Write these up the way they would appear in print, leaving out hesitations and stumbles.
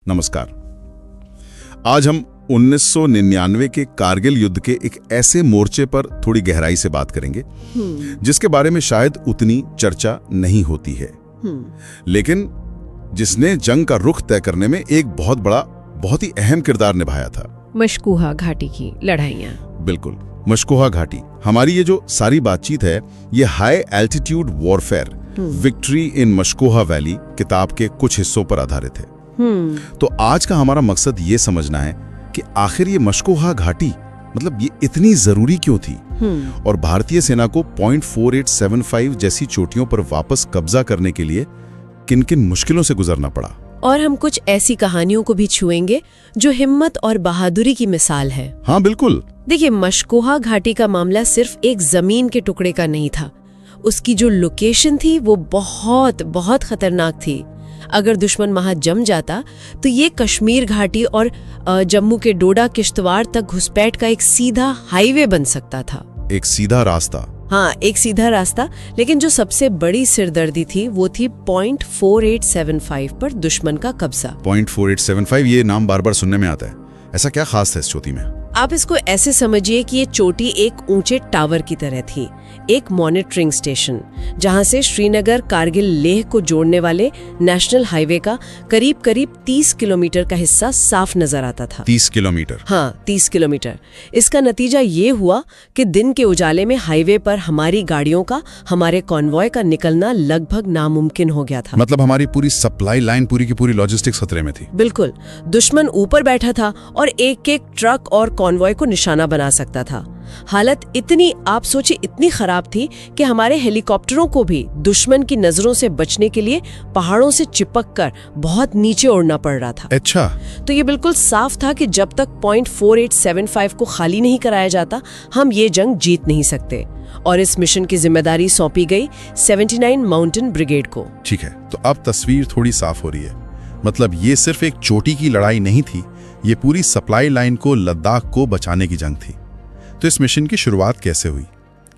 नमस्कार। आज हम 1999 के कारगिल युद्ध के एक ऐसे मोर्चे पर थोड़ी गहराई से बात करेंगे जिसके बारे में शायद उतनी चर्चा नहीं होती है, लेकिन जिसने जंग का रुख तय करने में एक बहुत ही अहम किरदार निभाया था। मशकोहा घाटी की लड़ाइयां। बिल्कुल, मशकोहा घाटी। हमारी ये जो सारी बातचीत है ये high altitude warfare victory in Mushkoh valley किताब के कुछ हिस्सों पर आधारित है। तो आज का हमारा मकसद ये समझना है कि आखिर ये मशकोहा घाटी मतलब ये इतनी जरूरी क्यों थी और भारतीय सेना को पॉइंट 4875 जैसी चोटियों पर वापस कब्जा करने के लिए किन किन मुश्किलों से गुजरना पड़ा। और हम कुछ ऐसी कहानियों को भी छुएंगे जो हिम्मत और बहादुरी की मिसाल है। हाँ बिल्कुल। देखिए, मशकोहा घाटी का मामला सिर्फ एक जमीन के टुकड़े का नहीं था। उसकी जो लोकेशन थी वो बहुत खतरनाक थी। अगर दुश्मन वहां जम जाता तो ये कश्मीर घाटी और जम्मू के डोडा किश्तवाड़ तक घुसपैठ का एक सीधा हाईवे बन सकता था। एक सीधा रास्ता। हाँ, एक सीधा रास्ता। लेकिन जो सबसे बड़ी सिरदर्दी थी वो थी पॉइंट 4875 पर दुश्मन का कब्जा। पॉइंट 4875, ये नाम बार बार सुनने में आता है। ऐसा क्या खास था इस चोटी में? आप इसको ऐसे समझिए कि ये चोटी एक ऊंचे टावर की तरह थी, एक मॉनिटरिंग स्टेशन, जहां से श्रीनगर कारगिल लेह को जोड़ने वाले नेशनल हाईवे का करीब 30 किलोमीटर का हिस्सा साफ नजर आता था। 30 किलोमीटर? हाँ, 30 किलोमीटर। इसका नतीजा ये हुआ कि दिन के उजाले में हाईवे पर हमारी गाड़ियों का, हमारे कॉन्वॉय का निकलना लगभग नामुमकिन हो गया था। मतलब हमारी पूरी सप्लाई लाइन, पूरी की पूरी लॉजिस्टिक्स खतरे में थी। बिल्कुल। दुश्मन ऊपर बैठा था और एक एक ट्रक और कॉन्वॉय को निशाना बना सकता था। हालत इतनी, आप सोचिए, इतनी खराब थी कि हमारे हेलीकॉप्टरों को भी दुश्मन की नजरों से बचने के लिए पहाड़ों से चिपककर बहुत नीचे उड़ना पड़ रहा था। अच्छा। तो ये बिल्कुल साफ था कि जब तक पॉइंट 4875 को खाली नहीं कराया जाता हम ये जंग जीत नहीं सकते। और इस मिशन की जिम्मेदारी सौंपी गई 79 माउंटेन ब्रिगेड को। ठीक है, तो अब तस्वीर थोड़ी साफ हो रही है। मतलब ये सिर्फ एक चोटी की लड़ाई नहीं थी, ये पूरी सप्लाई लाइन को, लद्दाख को बचाने की जंग थी। तो इस मिशन की शुरुआत कैसे हुई?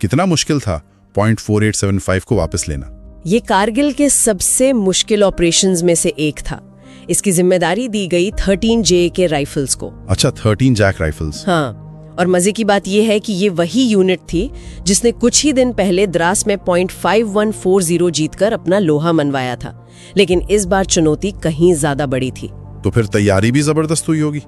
कितना मुश्किल था पॉइंट 4875 को वापस लेना? ये कारगिल के सबसे मुश्किल ऑपरेशंस में से एक था। इसकी जिम्मेदारी दी गई 13 JK राइफल्स को। अच्छा, 13 जैक राइफल्स। हाँ, और मजे की बात यह है कि ये वही यूनिट थी जिसने कुछ ही दिन पहले द्रास में पॉइंट 5140 जीतकर अपना लोहा मनवाया था। लेकिन इस बार चुनौती कहीं ज्यादा बड़ी थी। तो फिर तैयारी भी जबरदस्त हुई होगी।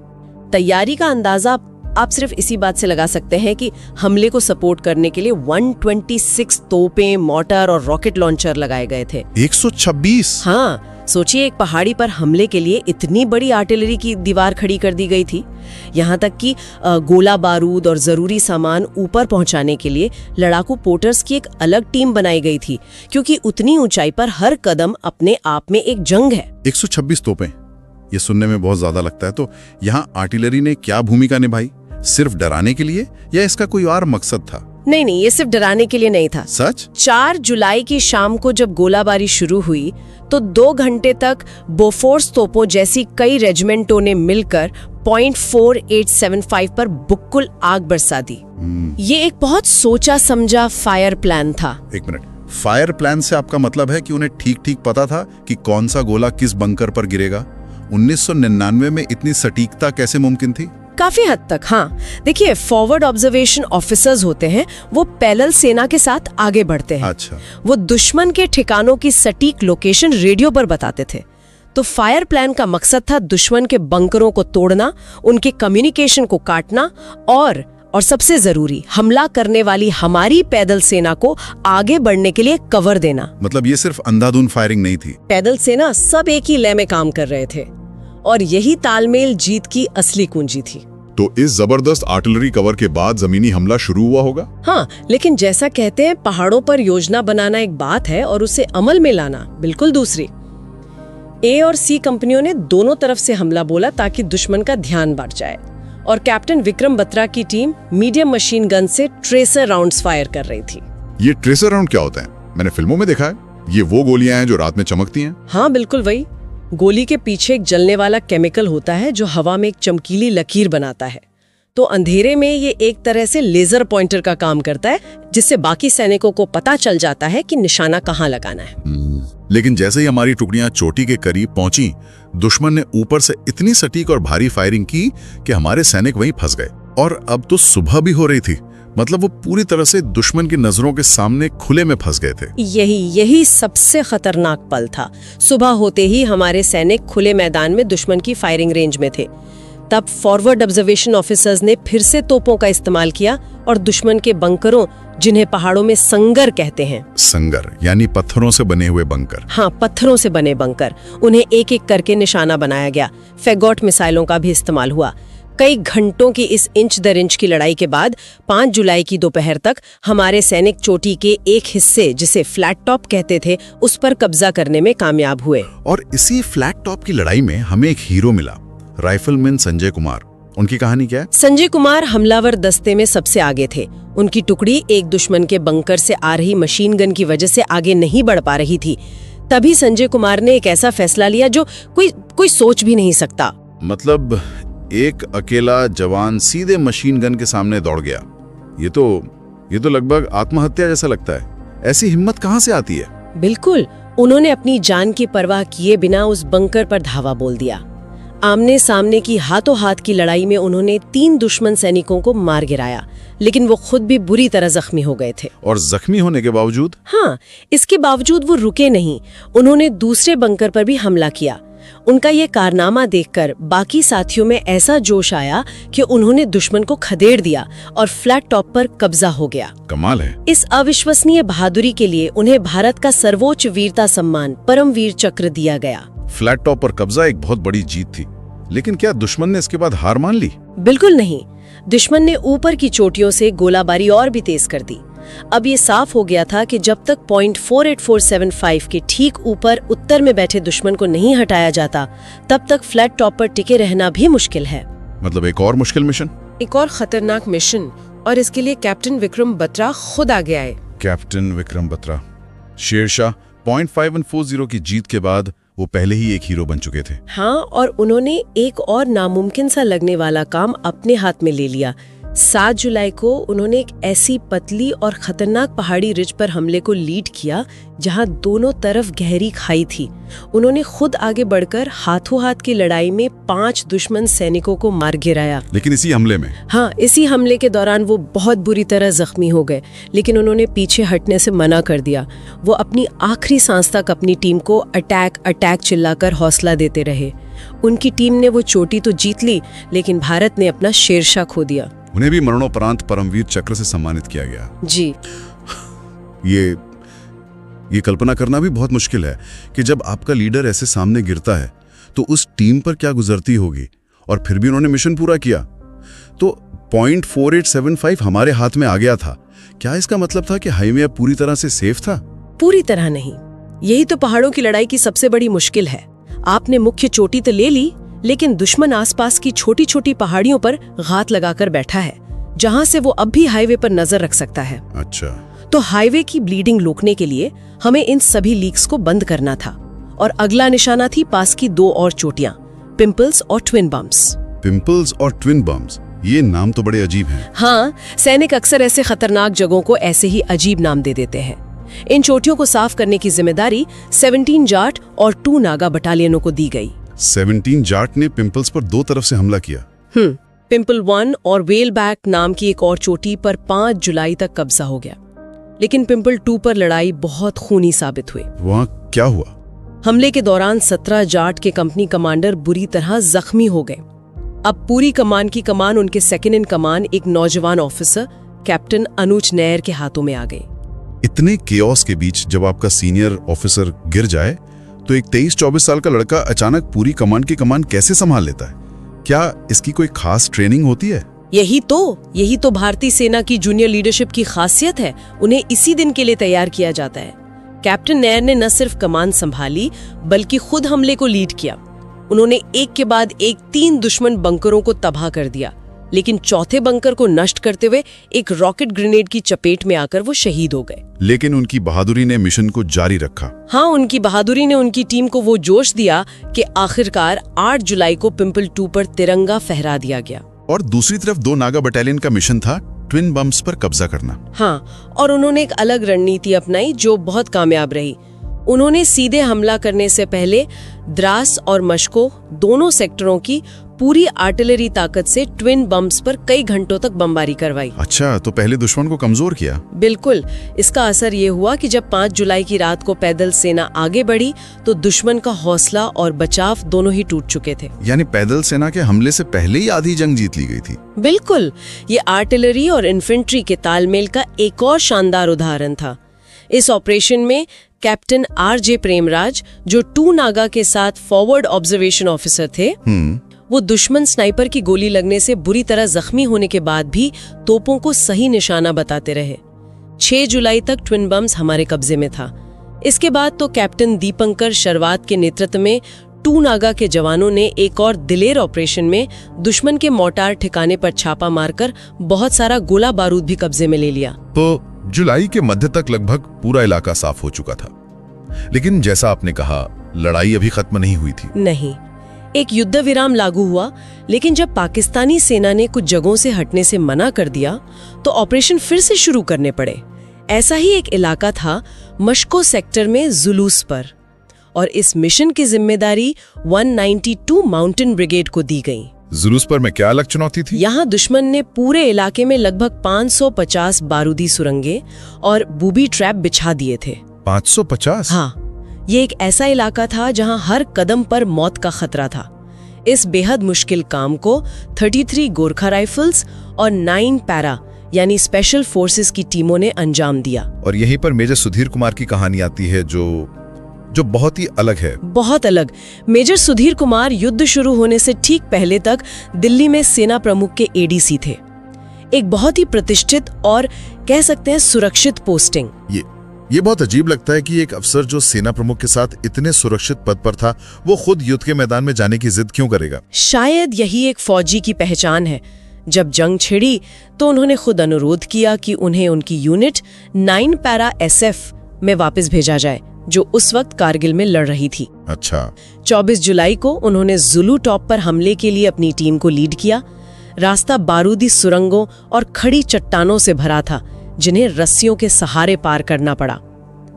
तैयारी का अंदाजा आप सिर्फ इसी बात से लगा सकते हैं कि हमले को सपोर्ट करने के लिए 126 तोपें, मोटर और रॉकेट लॉन्चर लगाए गए थे। 126? हाँ, सोचिए, एक पहाड़ी पर हमले के लिए इतनी बड़ी आर्टिलरी की दीवार खड़ी कर दी गई थी। यहाँ तक कि गोला बारूद और जरूरी सामान ऊपर पहुंचाने के लिए लड़ाकू पोर्टर्स की एक अलग टीम बनाई गई थी, क्योंकि उतनी ऊंचाई पर हर कदम अपने आप में एक जंग है। 126 तोपें, ये सुनने में बहुत ज्यादा लगता है। तो यहाँ आर्टिलरी ने क्या भूमिका निभाई? सिर्फ डराने के लिए या इसका कोई और मकसद था? नहीं, ये सिर्फ डराने के लिए नहीं था। सच? 4 जुलाई की शाम को जब गोलाबारी शुरू हुई तो 2 घंटे तक बोफोर्स तोपों जैसी कई रेजिमेंटों ने मिलकर पॉइंट 4875 पर बुक्कुल आग बरसा दी। ये एक बहुत सोचा समझा फायर प्लान था। एक मिनट, फायर प्लान से आपका मतलब है कि उन्हें ठीक पता था कि कौन सा गोला किस बंकर पर गिरेगा? 1999 में इतनी सटीकता कैसे मुमकिन थी? काफी हद तक, हाँ। देखिए, फॉरवर्ड ऑब्जर्वेशन ऑफिसर्स होते हैं, वो पैरेलल सेना के साथ आगे बढ़ते हैं। अच्छा। वो दुश्मन के ठिकानों की सटीक लोकेशन रेडियो पर बताते थे। तो फायर प्लान का मकसद था दुश्मन के बंकरों को तोड़ना, उनके कम्युनिकेशन को काटना और सबसे जरूरी, हमला करने वाली हमारी पैदल सेना को आगे बढ़ने के लिए कवर देना। मतलब ये सिर्फ अंधाधुंध फायरिंग नहीं थी। पैदल सेना सब एक ही लय में काम कर रहे थे और यही तालमेल जीत की असली कुंजी थी। तो इस जबरदस्त आर्टिलरी कवर के बाद जमीनी हमला शुरू हुआ होगा? हाँ, लेकिन जैसा कहते हैं, पहाड़ों पर योजना बनाना एक बात है और उसे अमल में लाना बिल्कुल दूसरी। ए और सी कंपनियों ने दोनों तरफ से हमला बोला ताकि दुश्मन का ध्यान बढ़ जाए, और कैप्टन विक्रम बत्रा की टीम मीडियम मशीन गन से ट्रेसर राउंड्स फायर कर रही थी। ये ट्रेसर राउंड क्या होता है? मैंने फिल्मों में देखा है। ये वो गोलियां हैं जो रात में चमकती हैं? हाँ बिल्कुल वही। गोली के पीछे एक जलने वाला केमिकल होता है जो हवा में एक चमकीली लकीर बनाता है। तो अंधेरे में ये एक तरह से लेजर पॉइंटर का काम करता है, जिससे बाकी सैनिकों को पता चल जाता है कि निशाना कहाँ लगाना है। लेकिन जैसे ही हमारी टुकड़ियां चोटी के करीब पहुंची, दुश्मन ने ऊपर से इतनी सटीक और भारी फायरिंग की कि हमारे सैनिक वहीं फंस गए। और अब तो सुबह भी हो रही थी, मतलब वो पूरी तरह से दुश्मन की नजरों के सामने खुले में फंस गए थे। यही सबसे खतरनाक पल था। सुबह होते ही हमारे सैनिक खुले मैदान में दुश्मन की फायरिंग रेंज में थे। तब फॉरवर्ड ऑब्जर्वेशन ऑफिसर्स ने फिर से तोपों का इस्तेमाल किया और दुश्मन के बंकरों, जिन्हें पहाड़ों में संगर कहते हैं, संगर यानी पत्थरों से बने हुए बंकर। हाँ, पत्थरों से बने बंकर, उन्हें एक एक करके निशाना बनाया गया। फैगॉट मिसाइलों का भी इस्तेमाल हुआ। कई घंटों की इस इंच दर इंच की लड़ाई के बाद 5 जुलाई की दोपहर तक हमारे सैनिक चोटी के एक हिस्से, जिसे फ्लैट टॉप कहते थे, उस पर कब्जा करने में कामयाब हुए। और इसी फ्लैट टॉप की लड़ाई में हमें एक हीरो मिला, राइफलमैन संजय कुमार। उनकी कहानी क्या है? संजय कुमार हमलावर दस्ते में सबसे आगे थे। उनकी टुकड़ी एक दुश्मन के बंकर से आ रही मशीन गन की वजह से आगे नहीं बढ़ पा रही थी। तभी संजय कुमार ने एक ऐसा फैसला लिया जो कोई सोच भी नहीं सकता। मतलब एक अकेला जवान सीधे मशीन गन के सामने दौड़ गया। ये तो लगभग आत्महत्या जैसा लगता है। ऐसी हिम्मत कहाँ से आती है? बिल्कुल, उन्होंने अपनी जान की परवाह किए बिना उस बंकर पर धावा बोल दिया। आमने सामने की हाथों हाथ की लड़ाई में उन्होंने 3 दुश्मन सैनिकों को मार गिराया, लेकिन वो खुद भी बुरी तरह जख्मी हो गए थे। और जख्मी होने के बावजूद? हाँ, इसके बावजूद वो रुके नहीं। उन्होंने दूसरे बंकर पर भी हमला किया। उनका ये कारनामा देखकर बाकी साथियों में ऐसा जोश आया कि उन्होंने दुश्मन को खदेड़ दिया और फ्लैट टॉप पर कब्जा हो गया। कमाल है। इस अविश्वसनीय बहादुरी के लिए उन्हें भारत का सर्वोच्च वीरता सम्मान परमवीर चक्र दिया गया। फ्लैट टॉप पर कब्जा एक बहुत बड़ी जीत थी, लेकिन क्या दुश्मन ने इसके बाद हार मान ली? बिल्कुल नहीं। दुश्मन ने ऊपर की चोटियों से गोलाबारी और भी तेज कर दी। अब ये साफ हो गया था कि जब तक पॉइंट 48475 के ठीक ऊपर उत्तर में बैठे दुश्मन को नहीं हटाया जाता, तब तक फ्लैट टॉप पर टिके रहना भी मुश्किल है। मतलब एक और मुश्किल मिशन, एक और खतरनाक मिशन, और इसके लिए कैप्टन विक्रम बत्रा खुद आगे आए। कैप्टन विक्रम बत्रा। शेरशाह पॉइंट 5140 की जीत के बाद वो पहले ही एक हीरो बन चुके थे। हाँ, और उन्होंने एक और नामुमकिन सा लगने वाला काम अपने हाथ में ले लिया। 7 जुलाई को उन्होंने एक ऐसी पतली और खतरनाक पहाड़ी रिज पर हमले को लीड किया जहां दोनों तरफ गहरी खाई थी। उन्होंने खुद आगे बढ़कर हाथों हाथ की लड़ाई में 5 दुश्मन सैनिकों को मार गिराया। लेकिन इसी हमले में? हाँ, इसी हमले के दौरान वो बहुत बुरी तरह जख्मी हो गए, लेकिन उन्होंने पीछे हटने से मना कर दिया। वो अपनी आखिरी सांस तक अपनी टीम को अटैक चिल्लाकर हौसला देते रहे। उनकी टीम ने वो चोटी तो जीत ली, लेकिन भारत ने अपना शेरशाह खो दिया। उन्हें भी मरणोपरांत परमवीर चक्र से सम्मानित किया गया। जी। ये कल्पना करना भी बहुत मुश्किल है कि जब आपका लीडर ऐसे सामने गिरता है तो उस टीम पर क्या गुजरती होगी। और फिर भी उन्होंने मिशन पूरा किया। तो पॉइंट 4875 हमारे हाथ में आ गया था। क्या इसका मतलब था कि हाईवे अब पूरी तरह से सेफ था? पूरी तरह नहीं। यही तो पहाड़ों की लड़ाई की सबसे बड़ी मुश्किल है। आपने मुख्य चोटी तो ले ली, लेकिन दुश्मन आसपास की छोटी छोटी पहाड़ियों पर घात लगाकर बैठा है, जहां से वो अब भी हाईवे पर नजर रख सकता है। अच्छा। तो हाईवे की ब्लीडिंग रोकने के लिए हमें इन सभी लीक्स को बंद करना था। और अगला निशाना थी पास की 2 और चोटियां, पिंपल्स और ट्विन बम्स। पिंपल्स और ट्विन बम्स, ये नाम तो बड़े अजीब हैं। हाँ, सैनिक अक्सर ऐसे खतरनाक जगहों को ऐसे ही अजीब नाम दे देते हैं। इन चोटियों को साफ करने की जिम्मेदारी 17 जाट और 2 नागा बटालियनों को दी गई। 17 जाट ने पिंपल्स पर 2 तरफ से हमला किया। पिंपल 1 और वेल बैक नाम की एक और चोटी पर 5 जुलाई तक कब्जा हो गया, लेकिन पिंपल 2 पर लड़ाई बहुत खूनी साबित हुई। वहाँ क्या हुआ? हमले के दौरान 17 जाट के कंपनी कमांडर बुरी तरह जख्मी हो गए। अब पूरी कमान की कमान उनके सेकंड इन कमान एक नौजवान ऑफिसर कैप्टन अनुज नैयर के हाथों में आ गई। इतने केओस के बीच जब आपका सीनियर ऑफिसर गिर जाए तो एक 23-24 साल का लड़का अचानक पूरी कमान की कमान कैसे संभाल लेता है? क्या इसकी कोई खास ट्रेनिंग होती है? यही तो भारतीय सेना की जूनियर लीडरशिप की खासियत है। उन्हें इसी दिन के लिए तैयार किया जाता है। कैप्टन नैयर ने न सिर्फ कमान संभाली, बल्कि खुद हमले को लीड किया। उन्होंने एक के बाद एक 3 दुश्मन बंकरों को तबाह कर दिया, लेकिन चौथे बंकर को नष्ट करते हुए एक रॉकेट ग्रेनेड की चपेट में आकर वो शहीद हो गए। लेकिन उनकी बहादुरी ने मिशन को जारी रखा। हाँ, उनकी बहादुरी ने उनकी टीम को वो जोश दिया कि आखिरकार 8 जुलाई को पिंपल 2 पर तिरंगा फहरा दिया गया। और दूसरी तरफ 2 नागा बटालियन का मिशन था ट्विन बम्स पर कब्जा करना। हाँ, और उन्होंने एक अलग रणनीति अपनाई जो बहुत कामयाब रही। उन्होंने सीधे हमला करने से पहले द्रास और मश्को दोनों सेक्टरों की पूरी आर्टिलरी ताकत से ट्विन बम्स पर कई घंटों तक बमबारी करवाई। अच्छा, तो पहले दुश्मन को कमजोर किया। बिल्कुल। इसका असर ये हुआ कि जब 5 जुलाई की रात को पैदल सेना आगे बढ़ी तो दुश्मन का हौसला और बचाव दोनों ही टूट चुके थे। यानी पैदल सेना के हमले से पहले ही आधी जंग जीत ली गई थी। बिल्कुल। ये आर्टिलरी और इन्फेंट्री के तालमेल का एक और शानदार उदाहरण था। इस ऑपरेशन में कैप्टन आर.जे. प्रेमराज, जो 2 नागा के साथ फॉरवर्ड ऑब्जर्वेशन ऑफिसर थे, वो दुश्मन स्नाइपर की गोली लगने से बुरी तरह जख्मी होने के बाद भी तोपों को सही निशाना बताते रहे। 6 जुलाई तक ट्विन बम्स हमारे कब्जे में था। इसके बाद तो कैप्टन दीपंकर शर्वात के नेतृत्व में 2 नागा के जवानों ने एक और दिलेर ऑपरेशन में दुश्मन के मोर्टार ठिकाने पर छापा मारकर बहुत सारा गोला बारूद भी कब्जे में ले लिया। तो जुलाई के मध्य तक लगभग पूरा इलाका साफ हो चुका था, लेकिन जैसा आपने कहा, लड़ाई अभी खत्म नहीं हुई थी। नहीं, एक युद्ध विराम लागू हुआ, लेकिन जब पाकिस्तानी सेना ने कुछ जगहों से हटने से मना कर दिया तो ऑपरेशन फिर से शुरू करने पड़े। ऐसा ही एक इलाका था मश्को सेक्टर में जुलूस पर, और इस मिशन की जिम्मेदारी 192 माउंटेन ब्रिगेड को दी गई। जुलूस पर में क्या अलग चुनौती थी? यहाँ दुश्मन ने पूरे इलाके में लगभग 550 बारूदी सुरंगें और बूबी ट्रैप बिछा दिए थे। 550? हाँ, ये एक ऐसा इलाका था जहाँ हर कदम पर मौत का खतरा था। इस बेहद मुश्किल काम को 33 गोरखा राइफल्स और 9 पैरा यानी स्पेशल फोर्सेस की टीमों ने अंजाम दिया। और यहीं पर मेजर सुधीर कुमार की कहानी आती है जो बहुत ही अलग है। बहुत अलग। मेजर सुधीर कुमार युद्ध शुरू होने से ठीक पहले तक दिल्ली में सेना प्रमुख के एडीसी थे। एक बहुत ही प्रतिष्ठित और कह सकते हैं सुरक्षित पोस्टिंग। ये बहुत अजीब लगता है कि एक अफसर जो सेना प्रमुख के साथ इतने सुरक्षित पद पर था, वो खुद युद्ध के मैदान में जाने की जिद क्यों करेगा? शायद यही एक फौजी की पहचान है। जब जंग छिड़ी तो उन्होंने खुद अनुरोध किया कि उन्हें उनकी यूनिट 9 पैरा SF में वापस भेजा जाए, जो उस वक्त कारगिल में लड़ रही थी। अच्छा। 24 जुलाई को उन्होंने जुलू टॉप पर हमले के लिए अपनी टीम को लीड किया। रास्ता बारूदी सुरंगों और खड़ी चट्टानों से भरा था, जिन्हें रस्सियों के सहारे पार करना पड़ा।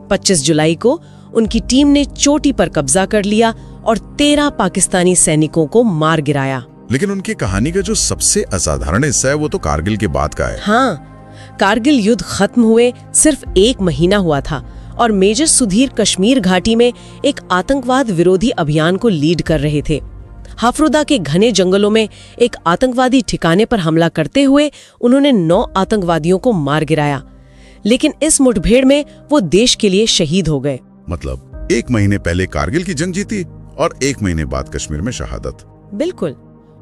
25 जुलाई को उनकी टीम ने चोटी पर कब्जा कर लिया और 13 पाकिस्तानी सैनिकों को मार गिराया। लेकिन उनकी कहानी का जो सबसे असाधारण हिस्सा है वो तो कारगिल के बाद का है। हाँ, कारगिल युद्ध खत्म हुए सिर्फ 1 महीना हुआ था और मेजर सुधीर कश्मीर घाटी में एक आतंकवाद विरोधी अभियान को लीड कर रहे थे। हाफरुदा के घने जंगलों में एक आतंकवादी ठिकाने पर हमला करते हुए उन्होंने 9 आतंकवादियों को मार गिराया, लेकिन इस मुठभेड़ में वो देश के लिए शहीद हो गए। मतलब 1 महीने पहले कारगिल की जंग जीती और 1 महीने बाद कश्मीर में शहादत। बिल्कुल।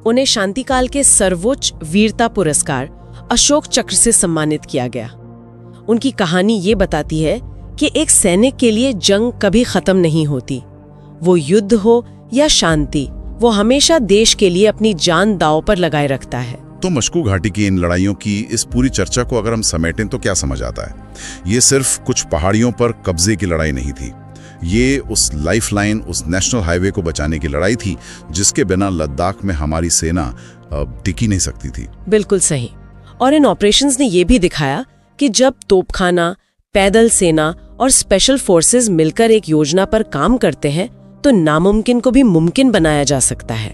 उन्हें शांतिकाल के सर्वोच्च वीरता पुरस्कार अशोक चक्र से सम्मानित किया गया। उनकी कहानी ये बताती है कि एक सैनिक के लिए जंग कभी खत्म नहीं होती। वो युद्ध हो या शांति, वो हमेशा देश के लिए अपनी जान दांव पर लगाए रखता है। तो मश्को घाटी की इन लड़ाइयों की इस पूरी चर्चा को अगर हम समेटें तो क्या समझ आता है? ये सिर्फ कुछ पहाड़ियों पर कब्जे की लड़ाई नहीं थी। ये उस लाइफलाइन, उस नेशनल हाईवे को बचाने की लड़ाई थी, जिसके बिना लद्दाख में हमारी सेना टिकी नहीं सकती थी। बिल्कुल सही। और इन ऑपरेशंस ने ये भी दिखाया कि जब तोपखाना, पैदल सेना और स्पेशल फोर्सेस मिलकर एक योजना पर काम करते हैं तो नामुमकिन को भी मुमकिन बनाया जा सकता है।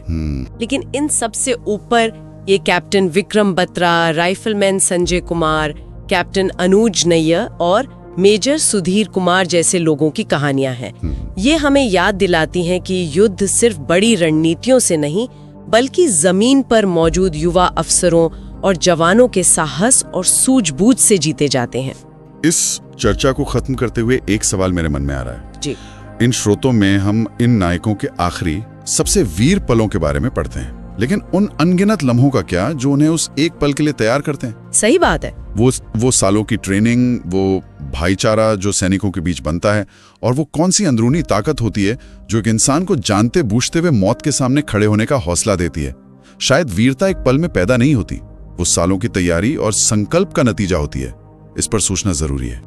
लेकिन इन सबसे ऊपर ये captain Vikram Batra, rifleman Sanjay Kumar, captain Anuj Nayyar और मेजर सुधीर कुमार जैसे लोगों की कहानियां हैं। ये हमें याद दिलाती हैं कि युद्ध सिर्फ बड़ी रणनीतियों से नहीं, बल्कि जमीन पर मौजूद युवा अफसरों और जवानों के साहस और सूझबूझ से जीते जाते हैं। इस चर्चा को खत्म करते हुए एक सवाल मेरे मन में आ रहा है जी। इन स्रोतों में हम इन नायकों के आखिरी सबसे वीर पलों के बारे में पढ़ते हैं, लेकिन उन अनगिनत लम्हों का क्या जो उन्हें उस एक पल के लिए तैयार करते हैं? सही बात है। वो सालों की ट्रेनिंग, वो भाईचारा जो सैनिकों के बीच बनता है, और वो कौन सी अंदरूनी ताकत होती है जो एक इंसान को जानते बूझते हुए मौत के सामने खड़े होने का हौसला देती है। शायद वीरता एक पल में पैदा नहीं होती, वो सालों की तैयारी और संकल्प का नतीजा होती है। इस पर सोचना जरूरी है।